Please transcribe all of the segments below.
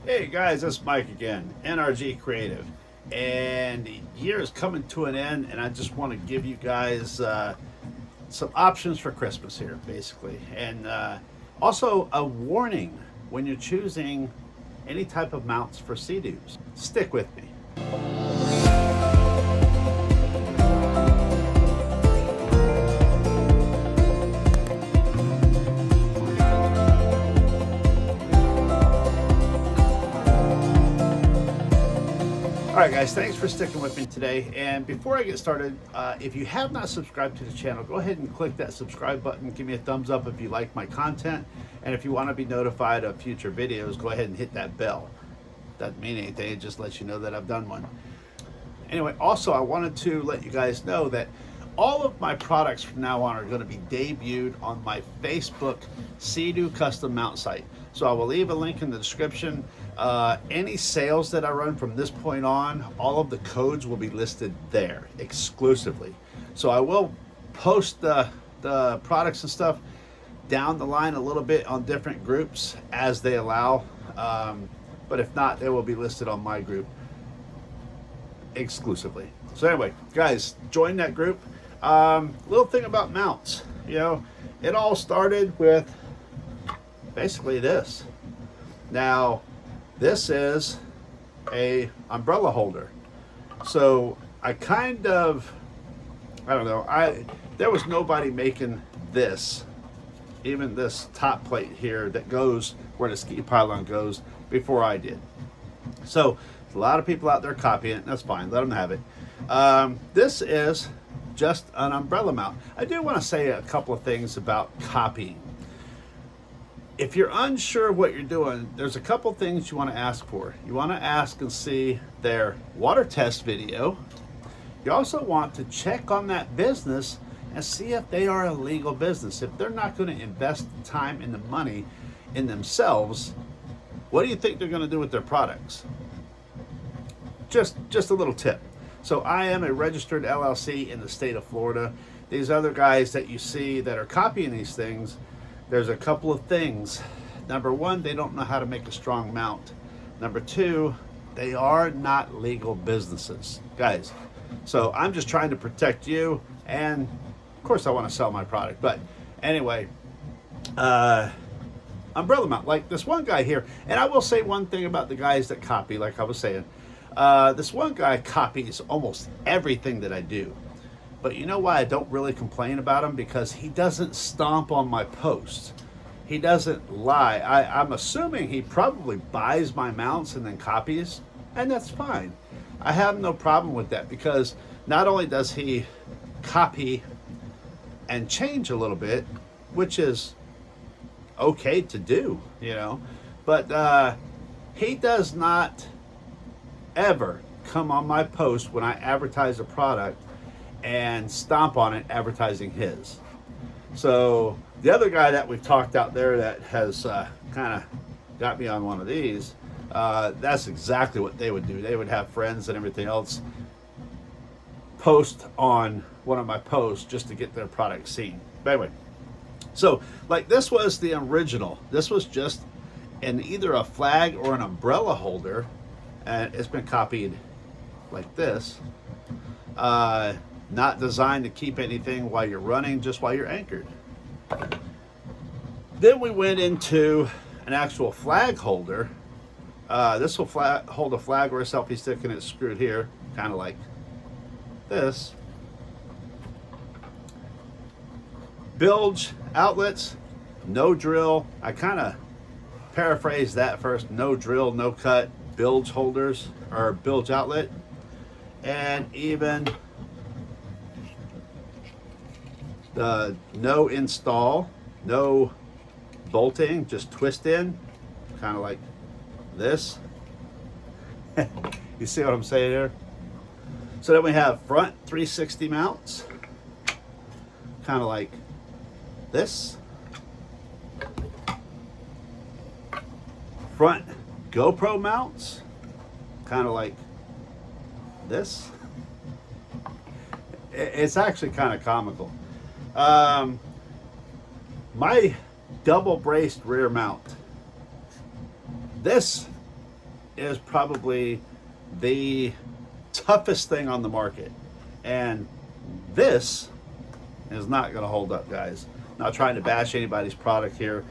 Hey guys, it's Mike again, NRGcreativ, and the year is coming to an end, and I just want to give you guys some options for Christmas here, basically, and also a warning when you're choosing any type of mounts for Seadoos. Stick with me. All right, guys, thanks for sticking with me today. And before I get started, if you have not subscribed to the channel, go ahead and click that subscribe button. Give me a thumbs up if you like my content. And if you want to be notified of future videos, go ahead and hit that bell. Doesn't mean anything, it just lets you know that I've done one. Anyway, also, I wanted to let you guys know that all of my products from now on are going to be debuted on my Facebook Seadoo custom mount site. So I will leave a link in the description. Any sales that I run from this point on, all of the codes will be listed there exclusively. So I will post the products and stuff down the line a little bit on different groups as they allow. But if not, they will be listed on my group exclusively. So anyway, guys, join that group. Little thing about mounts, it all started with basically this. Now, this is a umbrella holder. So I don't know, there was nobody making this, even this top plate here that goes where the ski pylon goes, before I did. So a lot of people out there copying it, and that's fine, let them have it. This is just an umbrella mount. I do want to say a couple of things about copying. If you're unsure what you're doing, there's a couple things you want to ask for. You want to ask and see their water test video. You also want to check on that business and see if they are a legal business. If they're not going to invest the time and the money in themselves, what do you think they're going to do with their products? Just a little tip. So I am a registered LLC in the state of Florida. These other guys that you see that are copying these things, there's a couple of things. Number one, they don't know how to make a strong mount. Number two, they are not legal businesses, guys. So I'm just trying to protect you, and of course I want to sell my product. But anyway, umbrella mount, like this one guy here. And I will say one thing about the guys that copy, like I was saying. This one guy copies almost everything that I do. But you know why I don't really complain about him? Because he doesn't stomp on my posts. He doesn't lie. I'm assuming he probably buys my mounts and then copies, and that's fine. I have no problem with that, because not only does he copy and change a little bit, which is okay to do, but he does not ever come on my post when I advertise a product and stomp on it advertising his. So the other guy that we've talked out there that has kind of got me on one of these, that's exactly what they would do. They would have friends and everything else post on one of my posts just to get their product seen. But anyway, so like this was the original. This was just either a flag or an umbrella holder, and it's been copied like this. Not designed to keep anything while you're running, just while you're anchored. Then we went into an actual flag holder. This will hold a flag or a selfie stick, and it's screwed here, kind of like this. Bilge outlets, no drill. I kind of paraphrased that first. No drill, no cut, bilge holders, or bilge outlet. And even the no install, no bolting, just twist in, kind of like this. You see what I'm saying here? So then we have front 360 mounts, kind of like this. Front GoPro mounts, kind of like this. It's actually kind of comical. My double braced rear mount, this is probably the toughest thing on the market. And this is not going to hold up, guys. Not trying to bash anybody's product here.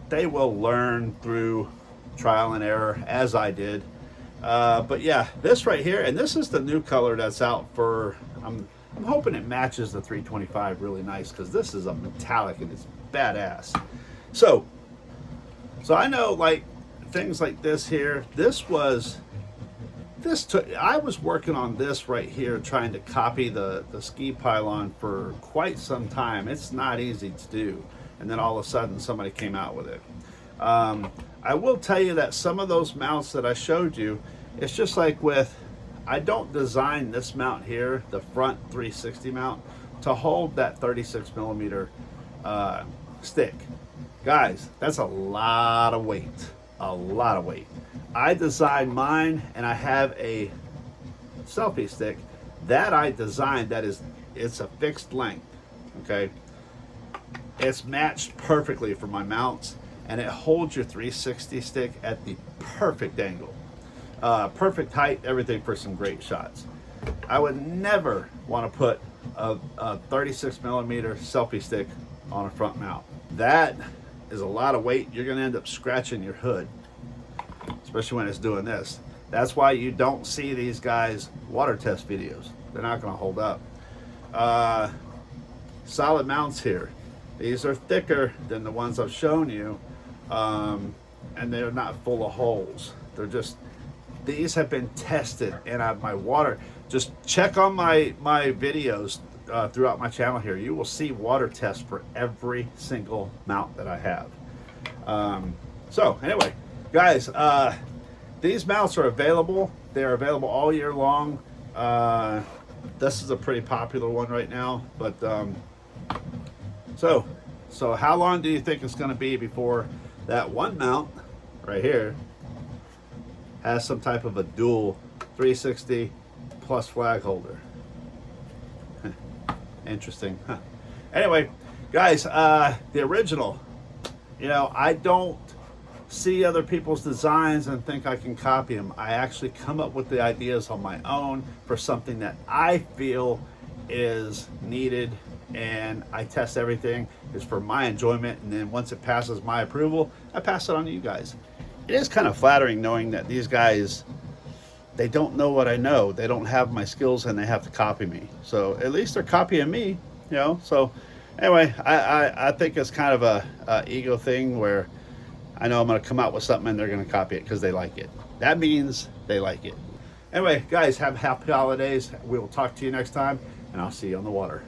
They will learn through trial and error, as I did. But yeah, this right here, and this is the new color that's out for, I'm hoping it matches the 325 really nice, because this is a metallic and it's badass. So I know, like, things like this here, I was working on this right here, trying to copy the ski pylon for quite some time. It's not easy to do. And then all of a sudden somebody came out with it. I will tell you that some of those mounts that I showed you, it's just like with, I don't design this mount here, the front 360 mount, to hold that 36 millimeter stick. Guys, that's a lot of weight, a lot of weight. I designed mine, and I have a selfie stick that I designed it's a fixed length, okay? It's matched perfectly for my mounts, and it holds your 360 stick at the perfect angle. Perfect height, everything for some great shots. I would never want to put a 36 millimeter selfie stick on a front mount. That is a lot of weight. You're going to end up scratching your hood, especially when it's doing this. That's why you don't see these guys water test videos. They're not going to hold up. Solid mounts here. These are thicker than the ones I've shown you, and they're not full of holes. They're just, these have been tested, and my water, just check on my videos throughout my channel here. You will see water tests for every single mount that I have. So anyway, guys, these mounts are available. They're available all year long. This is a pretty popular one right now, but so how long do you think it's going to be before that one mount right here has some type of a dual 360 plus flag holder? Interesting. Huh. Anyway, guys, the original, you know, I don't see other people's designs and think I can copy them. I actually come up with the ideas on my own for something that I feel is needed, and I test everything. It's for my enjoyment, and then once it passes my approval, I pass it on to you guys. It is kind of flattering knowing that these guys, they don't know what I know. They don't have my skills, and they have to copy me. So at least they're copying me, you know. So anyway, I think it's kind of a ego thing where I know I'm going to come out with something and they're going to copy it because they like it. That means they like it. Anyway, guys, have happy holidays. We will talk to you next time, and I'll see you on the water.